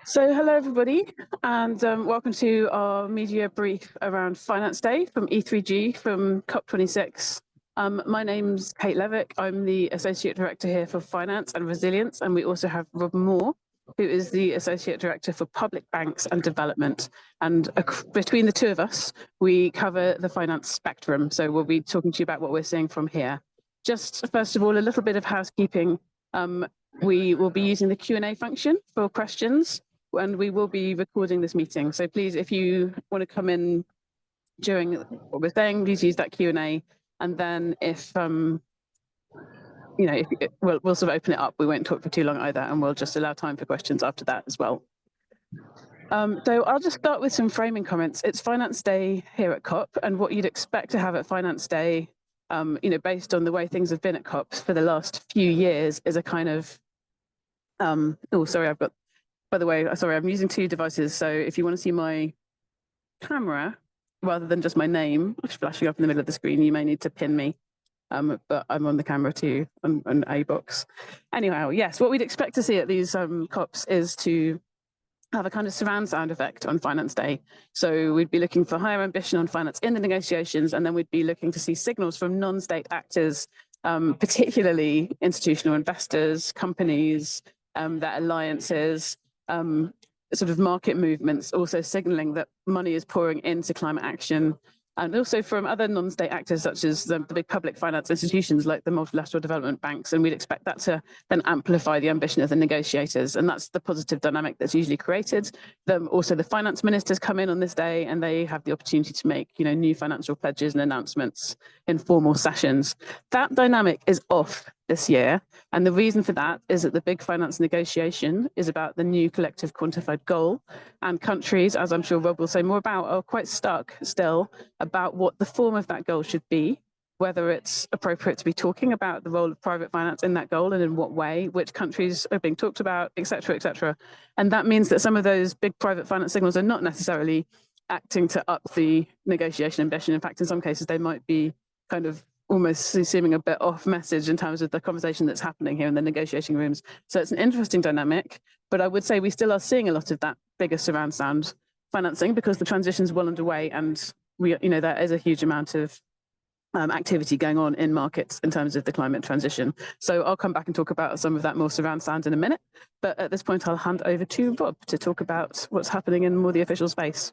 So hello everybody, and welcome to our media brief around Finance Day from E3G from COP29. My name's Kate Levick. I'm the Associate Director here for Finance and Resilience, and we also have Rob Moore, who is the Associate Director for Public Banks and Development. And between the two of us, we cover the finance spectrum. So we'll be talking to you about what we're seeing from here. Just first of all, a little bit of housekeeping. We will be using the Q&A function for questions, and we will be recording this meeting. So please, if you want to come in during what we're saying, please use that Q&A. And then if, we'll sort of open it up. We won't talk for too long either, and we'll just allow time for questions after that as well. So I'll just start with some framing comments. It's Finance Day here at COP, and what you'd expect to have at Finance Day, based on the way things have been at COPs for the last few years, is a kind of, by the way, sorry, I'm using two devices. So if you want to see my camera, rather than just my name flashing up in the middle of the screen, you may need to pin me. But I'm on the camera too, on a box. Anyhow, yes, what we'd expect to see at these COPs is to have a kind of surround sound effect on Finance Day. So we'd be looking for higher ambition on finance in the negotiations, and then we'd be looking to see signals from non-state actors, particularly institutional investors, companies, their alliances, sort of market movements, also signaling that money is pouring into climate action, and also from other non-state actors such as the big public finance institutions like the multilateral development banks. And we'd expect that to then amplify the ambition of the negotiators. And that's the positive dynamic that's usually created. Also, the finance ministers come in on this day and they have the opportunity to make, new financial pledges and announcements in formal sessions. That dynamic is off this year. And the reason for that is that the big finance negotiation is about the new collective quantified goal. And countries, as I'm sure Rob will say more about, are quite stuck still about what the form of that goal should be, whether it's appropriate to be talking about the role of private finance in that goal and in what way, which countries are being talked about, et cetera, et cetera. And that means that some of those big private finance signals are not necessarily acting to up the negotiation ambition. In fact, in some cases, they might be kind of almost seeming a bit off message in terms of the conversation that's happening here in the negotiating rooms. So it's an interesting dynamic, but I would say we still are seeing a lot of that bigger surround sound financing because the transition is well underway, and there is a huge amount of activity going on in markets in terms of the climate transition. So I'll come back and talk about some of that more surround sound in a minute. But at this point, I'll hand over to Rob to talk about what's happening in more the official space.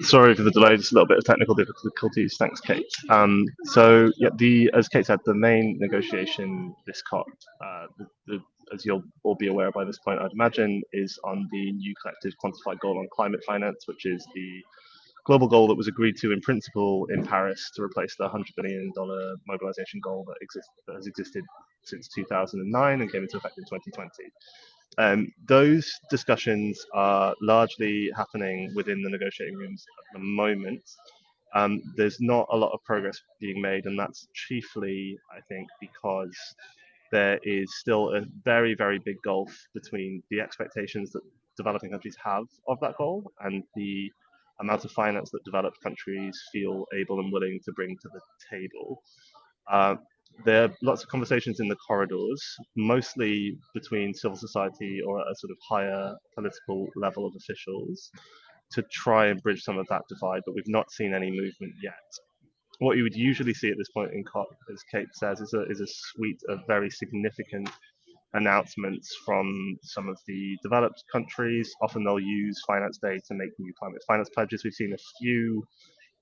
Sorry for the delay, just a little bit of technical difficulties. Thanks, Kate. As Kate said, the main negotiation this COP, as you'll all be aware by this point, I'd imagine, is on the new collective quantified goal on climate finance, which is the global goal that was agreed to in principle in Paris to replace the $100 billion mobilization goal that has existed since 2009 and came into effect in 2020. Those discussions are largely happening within the negotiating rooms at the moment. There's not a lot of progress being made, and that's chiefly, I think, because there is still a very, very big gulf between the expectations that developing countries have of that goal and the amount of finance that developed countries feel able and willing to bring to the table. There are lots of conversations in the corridors, mostly between civil society or a sort of higher political level of officials, to try and bridge some of that divide, but we've not seen any movement yet. What you would usually see at this point in COP, as Kate says, is a suite of very significant announcements from some of the developed countries. Often they'll use Finance Day to make new climate finance pledges. We've seen a few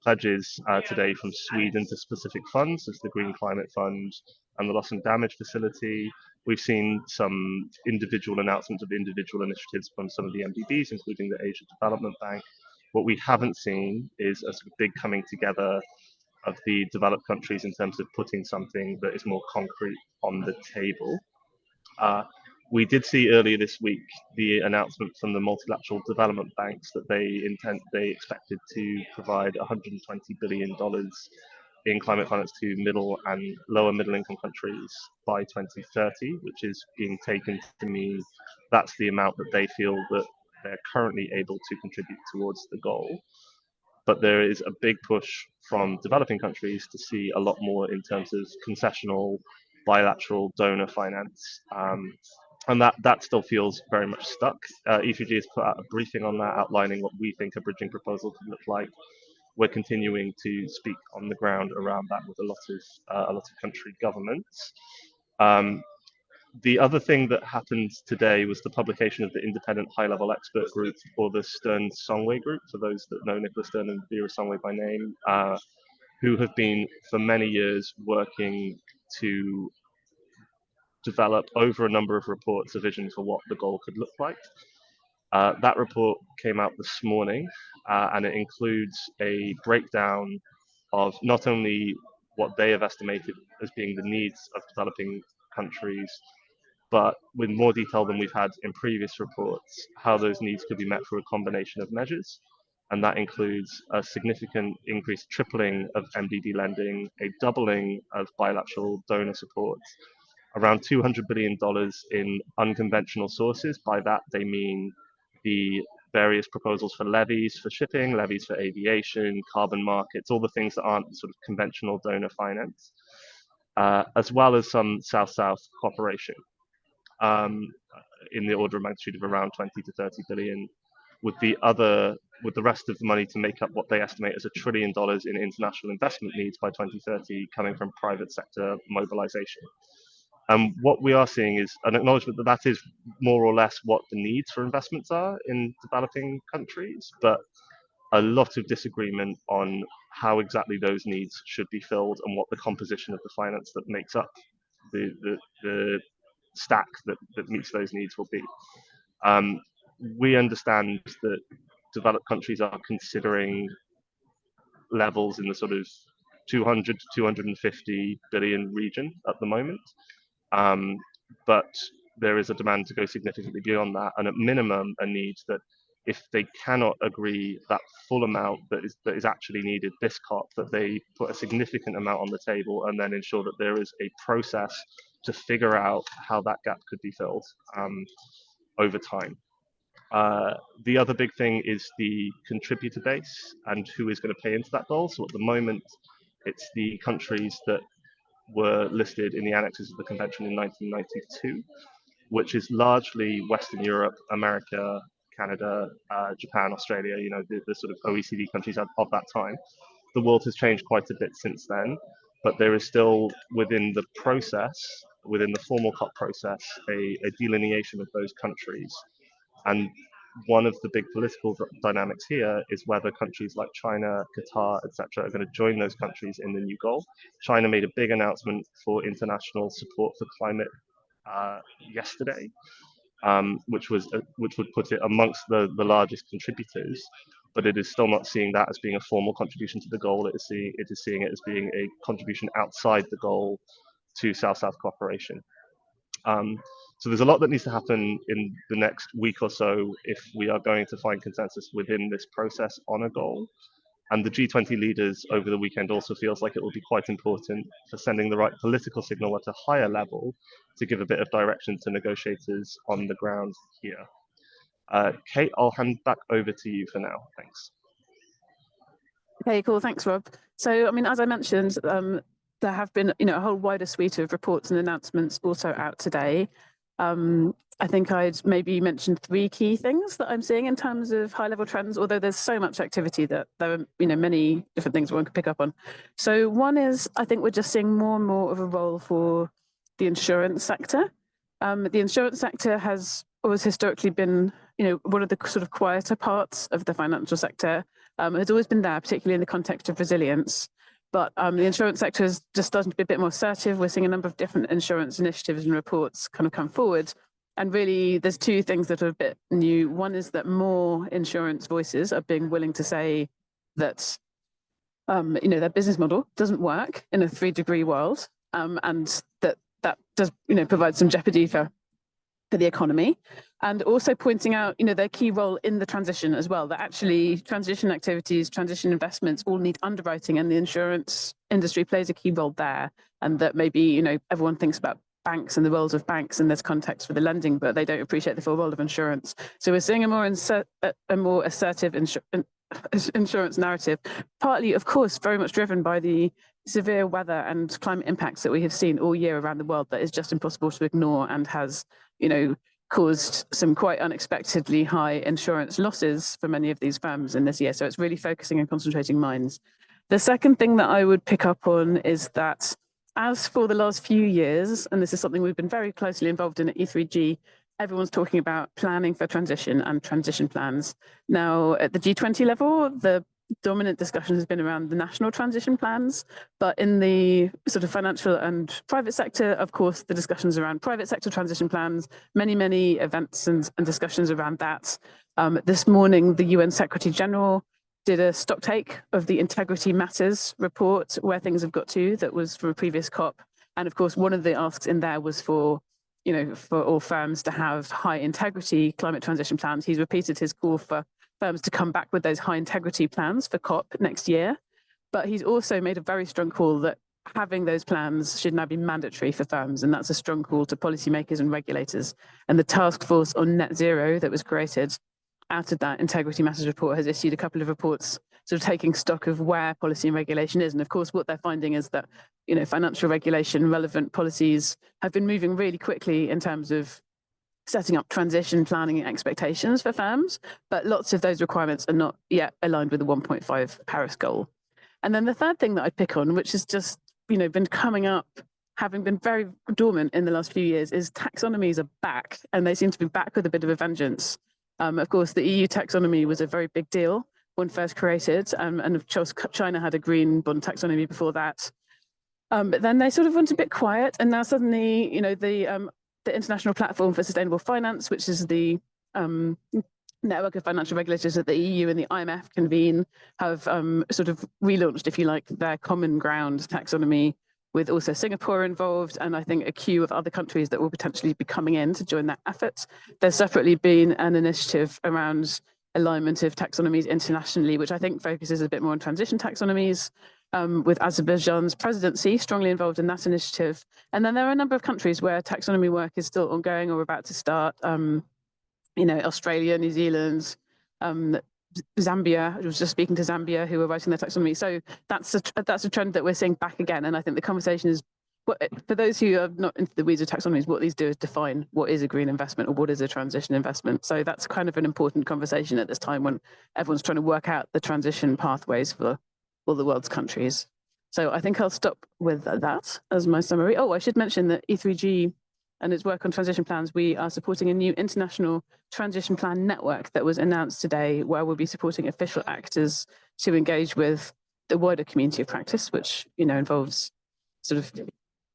pledges today from Sweden to specific funds, such as the Green Climate Fund and the Loss and Damage Facility. We've seen some individual announcements of individual initiatives from some of the MDBs, including the Asia Development Bank. What we haven't seen is a sort of big coming together of the developed countries in terms of putting something that is more concrete on the table. We did see earlier this week the announcement from the multilateral development banks that they expected to provide $120 billion in climate finance to middle and lower middle income countries by 2030, which is being taken to mean that's the amount that they feel that they're currently able to contribute towards the goal. but there is a big push from developing countries to see a lot more in terms of concessional, bilateral donor finance. And that still feels very much stuck. E3G has put out a briefing on that, outlining what we think a bridging proposal could look like. We're continuing to speak on the ground around that with a lot of country governments. The other thing that happened today was the publication of the independent high-level expert group, or the Stern-Songway group, for those that know Nicholas Stern and Vera Songway by name, who have been for many years working to develop over a number of reports a vision for what the goal could look like. That report came out this morning, and it includes a breakdown of not only what they have estimated as being the needs of developing countries, but with more detail than we've had in previous reports, how those needs could be met through a combination of measures. And that includes a significant increase, tripling of MDB lending, a doubling of bilateral donor support, around $200 billion in unconventional sources. By that, they mean the various proposals for levies for shipping, levies for aviation, carbon markets, all the things that aren't sort of conventional donor finance, as well as some South-South cooperation. In the order of magnitude of around 20 to 30 billion, with the rest of the money to make up what they estimate as $1 trillion in international investment needs by 2030 coming from private sector mobilization. What we are seeing is an acknowledgement that that is more or less what the needs for investments are in developing countries, but a lot of disagreement on how exactly those needs should be filled and what the composition of the finance that makes up the stack that meets those needs will be. We understand that developed countries are considering levels in the sort of 200 to 250 billion region at the moment, but there is a demand to go significantly beyond that, and at minimum a need that if they cannot agree that full amount that is actually needed this COP, that they put a significant amount on the table and then ensure that there is a process to figure out how that gap could be filled over time. The other big thing is the contributor base and who is going to pay into that goal. So at the moment, it's the countries that were listed in the annexes of the convention in 1992, which is largely Western Europe, America, Canada, Japan, Australia, you know, the sort of OECD countries of that time. The world has changed quite a bit since then, but there is still within the process, within the formal COP process, a delineation of those countries. And one of the big political dynamics here is whether countries like China, Qatar, etc., are going to join those countries in the new goal. China made a big announcement for international support for climate yesterday, which would put it amongst the largest contributors, but it is still not seeing that as being a formal contribution to the goal. It is seeing it as being a contribution outside the goal to South-South cooperation. So there's a lot that needs to happen in the next week or so if we are going to find consensus within this process on a goal. And the G20 leaders over the weekend also feels like it will be quite important for sending the right political signal at a higher level to give a bit of direction to negotiators on the ground here. Kate, I'll hand back over to you for now. Thanks. Okay, cool. Thanks, Rob. So, I mean, as I mentioned, there have been, a whole wider suite of reports and announcements also out today. I think I'd maybe mention 3 key things that I'm seeing in terms of high-level trends, although there's so much activity that there are, many different things one could pick up on. So one is, I think we're just seeing more and more of a role for the insurance sector. The insurance sector has always historically been, one of the sort of quieter parts of the financial sector. It's always been there, particularly in the context of resilience. But the insurance sector is just starting to be a bit more assertive. We're seeing a number of different insurance initiatives and reports kind of come forward. And really, there's 2 things that are a bit new. One is that more insurance voices are being willing to say that, their business model doesn't work in a 3-degree world, and that does, provide some jeopardy for the economy, and also pointing out, their key role in the transition as well, that actually transition activities, transition investments all need underwriting, and the insurance industry plays a key role there. And that maybe, everyone thinks about banks and the roles of banks in this context for the lending, but they don't appreciate the full role of insurance. So we're seeing a more assertive insurance narrative, partly, of course, very much driven by the severe weather and climate impacts that we have seen all year around the world that is just impossible to ignore and has, caused some quite unexpectedly high insurance losses for many of these firms in this year. So it's really focusing and concentrating minds. The second thing that I would pick up on is that as for the last few years, and this is something we've been very closely involved in at E3G, everyone's talking about planning for transition and transition plans. Now, at the G20 level, the dominant discussion has been around the national transition plans, but in the sort of financial and private sector, of course, the discussions around private sector transition plans, many events and discussions around that. This morning, the UN Secretary General did a stock take of the Integrity Matters report, where things have got to, that was from a previous COP. And of course, one of the asks in there was for all firms to have high integrity climate transition plans. He's repeated his call for firms to come back with those high integrity plans for COP next year. But he's also made a very strong call that having those plans should now be mandatory for firms. And that's a strong call to policymakers and regulators. And the task force on net zero that was created out of that Integrity Matters report has issued a couple of reports sort of taking stock of where policy and regulation is. And of course, what they're finding is that, financial regulation, relevant policies have been moving really quickly in terms of setting up transition planning and expectations for firms, but lots of those requirements are not yet aligned with the 1.5 Paris goal. And then the third thing that I'd pick on, which has just, been coming up, having been very dormant in the last few years, is taxonomies are back, and they seem to be back with a bit of a vengeance. Of course, the EU taxonomy was a very big deal when first created, and of course, China had a green bond taxonomy before that. But then they sort of went a bit quiet, and now suddenly, the International Platform for Sustainable Finance, which is the network of financial regulators that the EU and the IMF convene, have sort of relaunched, if you like, their common ground taxonomy, with also Singapore involved, and I think a queue of other countries that will potentially be coming in to join that effort. There's separately been an initiative around alignment of taxonomies internationally, which I think focuses a bit more on transition taxonomies, with Azerbaijan's presidency strongly involved in that initiative. And then there are a number of countries where taxonomy work is still ongoing or about to start. Australia, New Zealand, Zambia. I was just speaking to Zambia, who are writing their taxonomy. So that's a trend that we're seeing back again. And I think the conversation is, for those who are not into the weeds of taxonomies, what these do is define what is a green investment or what is a transition investment. So that's kind of an important conversation at this time when everyone's trying to work out the transition pathways for all the world's countries. So I think I'll stop with that as my summary. Oh, I should mention that E3G and its work on transition plans, we are supporting a new international transition plan network that was announced today, where we'll be supporting official actors to engage with the wider community of practice, which involves sort of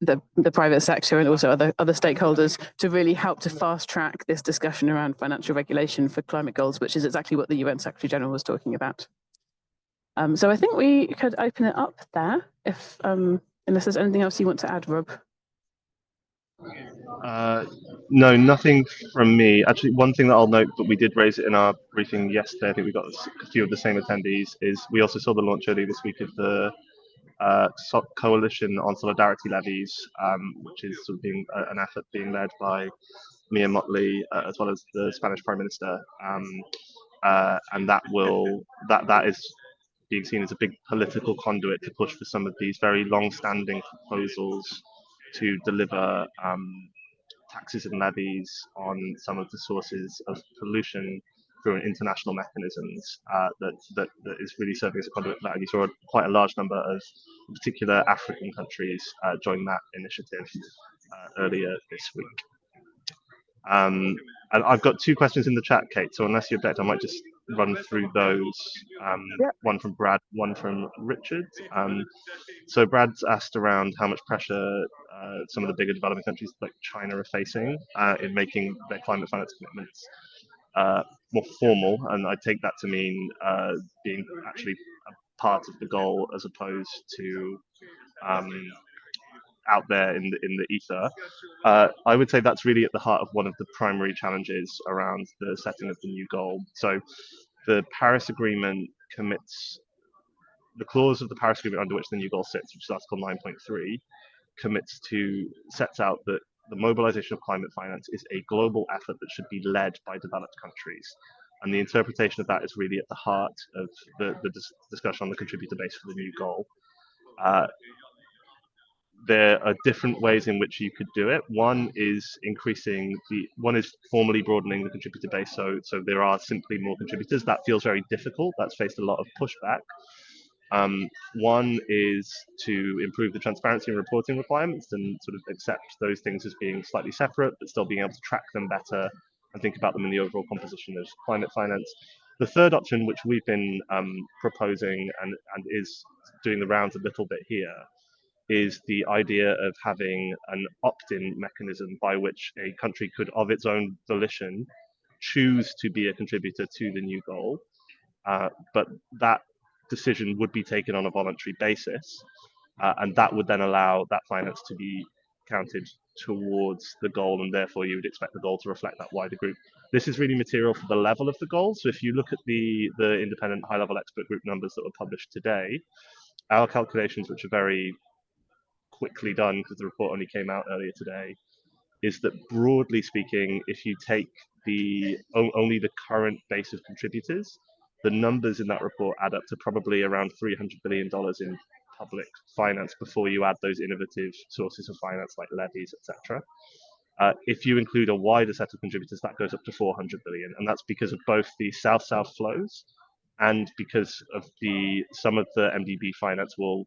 the private sector and also other stakeholders, to really help to fast track this discussion around financial regulation for climate goals, which is exactly what the UN Secretary General was talking about. So I think we could open it up there, if unless there's anything else you want to add, Rob. No, nothing from me. Actually, one thing that I'll note, but we did raise it in our briefing yesterday, I think we got a few of the same attendees, is we also saw the launch earlier this week of the Coalition on Solidarity Levies, which is sort of being an effort being led by Mia Motley, as well as the Spanish Prime Minister, and that is being seen as a big political conduit to push for some of these very long-standing proposals to deliver taxes and levies on some of the sources of pollution through international mechanisms that is really serving as a conduit for that. And you saw quite a large number of particular African countries join that initiative earlier this week. And I've got two questions in the chat, Kate, so unless you object, I might just run through those. One from Brad, one from Richard. So Brad's asked around how much pressure some of the bigger developing countries like China are facing in making their climate finance commitments more formal, and I take that to mean being actually a part of the goal as opposed to out there in the ether. I would say that's really at the heart of one of the primary challenges around the setting of the new goal. So the Paris Agreement commits, the clause of the Paris Agreement under which the new goal sits, which is Article 9.3, sets out that the mobilization of climate finance is a global effort that should be led by developed countries. And the interpretation of that is really at the heart of the discussion on the contributor base for the new goal. There are different ways in which you could do it. One is formally broadening the contributor base, so there are simply more contributors. That feels very difficult. That's faced a lot of pushback. One is to improve the transparency and reporting requirements and sort of accept those things as being slightly separate, but still being able to track them better and think about them in the overall composition of climate finance. The third option, which we've been proposing and is doing the rounds a little bit here, is the idea of having an opt-in mechanism by which a country could, of its own volition, choose to be a contributor to the new goal. But that decision would be taken on a voluntary basis, and that would then allow that finance to be counted towards the goal, and therefore you would expect the goal to reflect that wider group. This is really material for the level of the goal. So if you look at the independent high-level expert group numbers that were published today, our calculations, which are very quickly done because the report only came out earlier today, is that broadly speaking, if you take only the current base of contributors, the numbers in that report add up to probably around $300 billion in public finance before you add those innovative sources of finance like levies, etc. If you include a wider set of contributors, that goes up to 400 billion, and that's because of both the south-south flows and because of some of the MDB finance will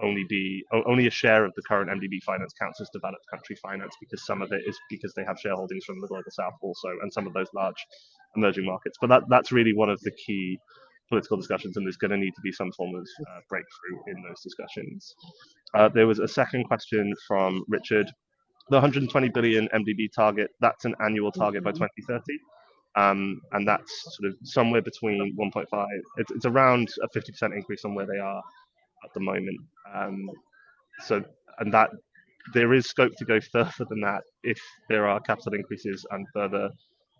only a share of the current MDB finance counts as developed country finance, because some of it is because they have shareholdings from the global south also, and some of those large emerging markets. But that's really one of the key political discussions, and there's going to need to be some form of breakthrough in those discussions. There was a second question from Richard. The 120 billion MDB target, that's an annual target by 2030. And that's sort of somewhere between 1.5, it's around a 50% increase on where they are at the moment. And that there is scope to go further than that if there are capital increases and further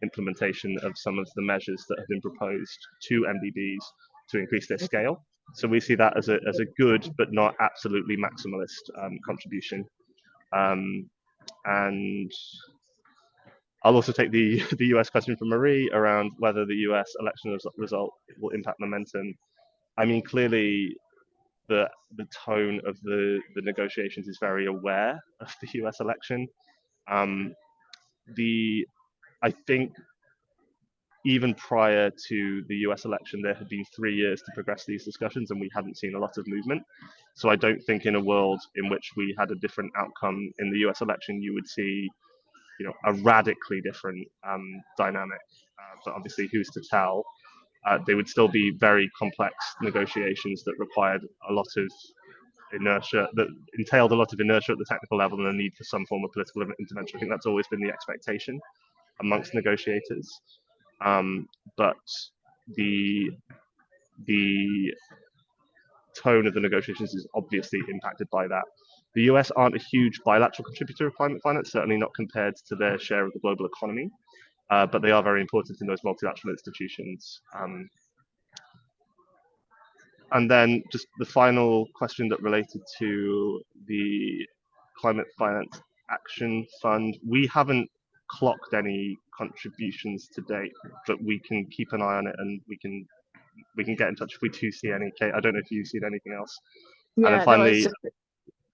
implementation of some of the measures that have been proposed to MDBs to increase their scale. So we see that as a good but not absolutely maximalist contribution. And I'll also take the US question from Marie around whether the US election result will impact momentum. I mean, clearly the tone of the negotiations is very aware of the US election. I think even prior to the US election, there had been 3 years to progress these discussions, and we hadn't seen a lot of movement. So I don't think in a world in which we had a different outcome in the US election, you would see, a radically different dynamic. But obviously, who's to tell? They would still be very complex negotiations that required a lot of inertia, that entailed a lot of inertia at the technical level and a need for some form of political intervention. I think that's always been the expectation amongst negotiators. But the tone of the negotiations is obviously impacted by that. The US aren't a huge bilateral contributor of climate finance, certainly not compared to their share of the global economy, but they are very important in those multilateral institutions. And then just the final question that related to the Climate Finance Action Fund. We haven't clocked any contributions to date, but we can keep an eye on it, and we can get in touch if we do see any. Kate, I don't know if you've seen anything else. Yeah, and then finally,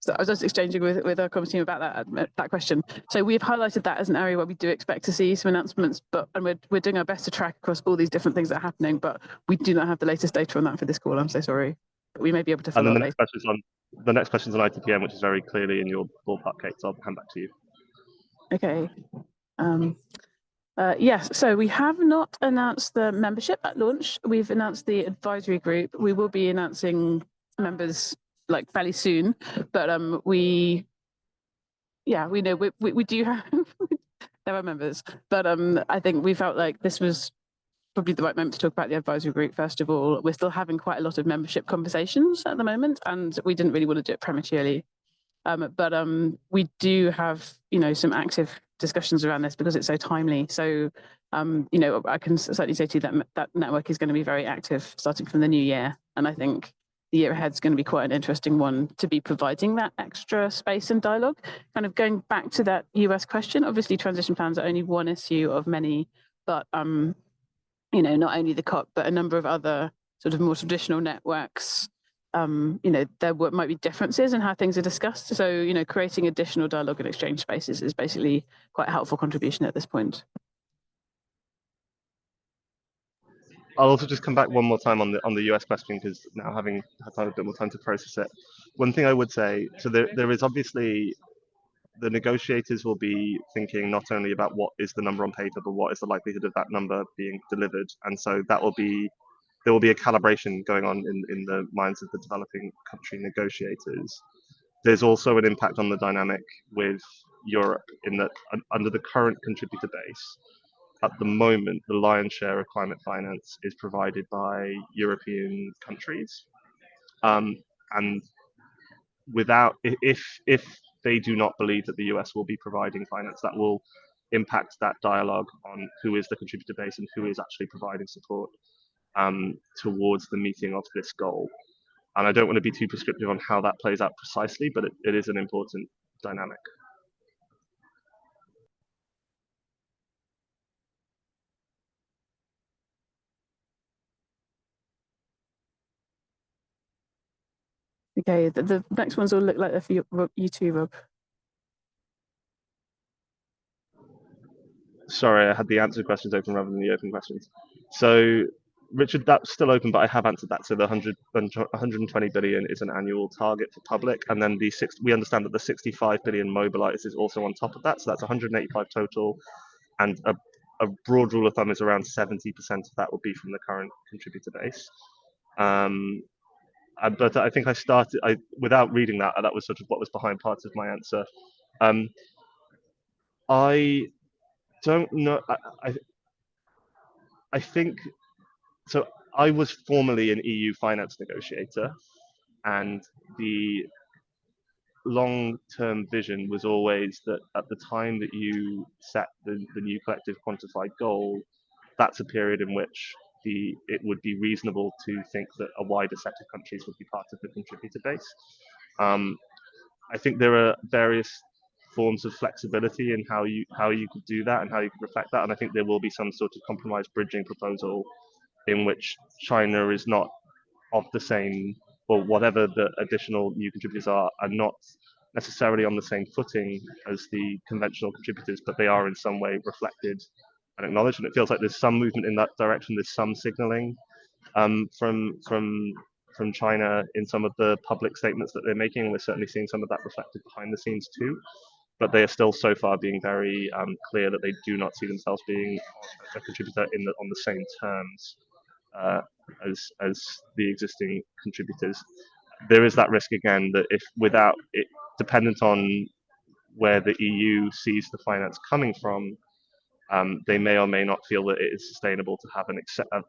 so I was just exchanging with our comms team about that question. So we've highlighted that as an area where we do expect to see some announcements, and we're doing our best to track across all these different things that are happening, but we do not have the latest data on that for this call. I'm so sorry, but we may be able to follow up later. The next question's on ITPM, which is very clearly in your ballpark, Kate, so I'll hand back to you. Okay. Yes, so we have not announced the membership at launch. We've announced the advisory group. We will be announcing members like fairly soon, but we know we do have there are members, but I think we felt like this was probably the right moment to talk about the advisory group. First of all, we're still having quite a lot of membership conversations at the moment, and we didn't really want to do it prematurely. But we do have some active discussions around this because it's so timely. So I can certainly say to you that network is going to be very active starting from the new year, and I think the year ahead is going to be quite an interesting one to be providing that extra space and dialogue. Kind of going back to that US question, obviously transition plans are only one issue of many, but not only the COP, but a number of other sort of more traditional networks, there might be differences in how things are discussed. So, creating additional dialogue and exchange spaces is basically quite a helpful contribution at this point. I'll also just come back one more time on the US question, because now having had a bit more time to process it, one thing I would say, so there is obviously, the negotiators will be thinking not only about what is the number on paper, but what is the likelihood of that number being delivered. And so there will be a calibration going on in the minds of the developing country negotiators. There's also an impact on the dynamic with Europe, in that under the current contributor base, at the moment, the lion's share of climate finance is provided by European countries. And if they do not believe that the US will be providing finance, that will impact that dialogue on who is the contributor base and who is actually providing support towards the meeting of this goal. And I don't want to be too prescriptive on how that plays out precisely, but it is an important dynamic. Okay, the next ones will look like they're for you too, Rob. Sorry, I had the answer questions open rather than the open questions. So, Richard, that's still open, but I have answered that. So the 120 billion is an annual target for public, and then we understand that the 65 billion mobilized is also on top of that. So that's 185 total, and a broad rule of thumb is around 70% of that will be from the current contributor base. But I think without reading that, that was sort of what was behind parts of my answer. I don't know. I think so. I was formerly an EU finance negotiator, and the long-term vision was always that at the time that you set the new collective quantified goal, that's a period in which it would be reasonable to think that a wider set of countries would be part of the contributor base. I think there are various forms of flexibility in how you could do that and how you could reflect that, and I think there will be some sort of compromise bridging proposal in which China is not of the same, or whatever the additional new contributors are not necessarily on the same footing as the conventional contributors, but they are in some way reflected and acknowledged. And it feels like there's some movement in that direction. There's some signaling from China in some of the public statements that they're making. We're certainly seeing some of that reflected behind the scenes too. But they are still so far being very clear that they do not see themselves being a contributor on the same terms as the existing contributors. There is that risk again that if without it, dependent on where the EU sees the finance coming from, they may or may not feel that it is sustainable to have an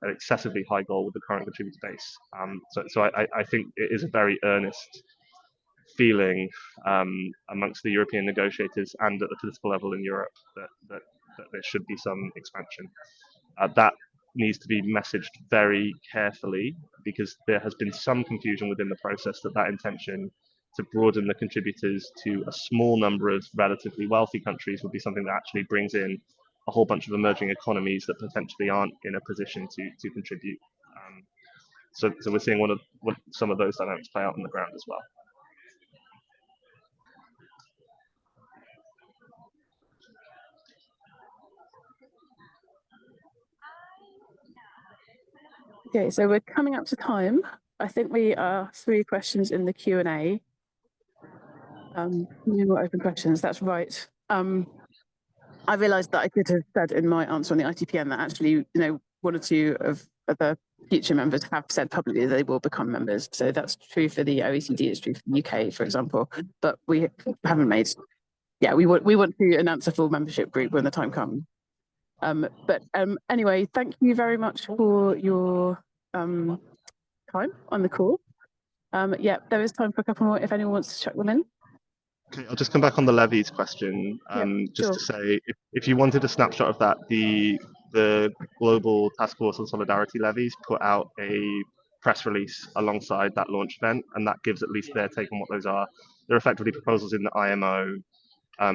excessively high goal with the current contributor base. So I think it is a very earnest feeling amongst the European negotiators and at the political level in Europe that there should be some expansion. That needs to be messaged very carefully, because there has been some confusion within the process that intention to broaden the contributors to a small number of relatively wealthy countries would be something that actually brings in a whole bunch of emerging economies that potentially aren't in a position to contribute. So we're seeing some of those dynamics play out on the ground as well. Okay, so we're coming up to time. I think we are 3 questions in the Q&A. No more open questions, that's right. I realised that I could have said in my answer on the ITPN that actually, 1 or 2 of the future members have said publicly that they will become members. So that's true for the OECD, it's true for the UK, for example. But we haven't made. Yeah, we want to announce a full membership group when the time comes. But anyway, thank you very much for your time on the call. Yeah, there is time for a couple more if anyone wants to chuck them in. Okay, I'll just come back on the levies question. Just to say, if you wanted a snapshot of that, the Global Task Force on Solidarity levies put out a press release alongside that launch event, and that gives at least their take on what those are. They're effectively proposals in the IMO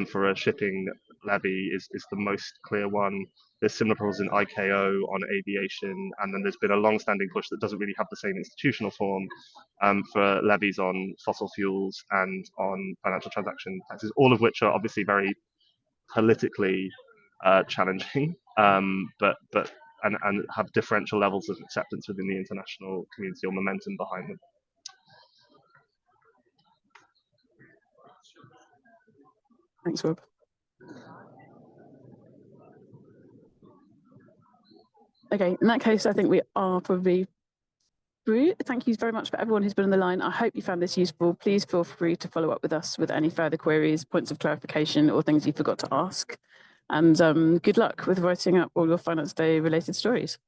for a shipping levy is the most clear one. There's similar proposals in ICAO on aviation, and then there's been a long-standing push that doesn't really have the same institutional form for levies on fossil fuels and on financial transaction taxes, all of which are obviously very politically challenging, but have differential levels of acceptance within the international community or momentum behind them. Thanks, Rob. Okay, in that case, I think we are probably through. Thank you very much for everyone who's been on the line. I hope you found this useful. Please feel free to follow up with us with any further queries, points of clarification, or things you forgot to ask. And good luck with writing up all your Finance Day related stories.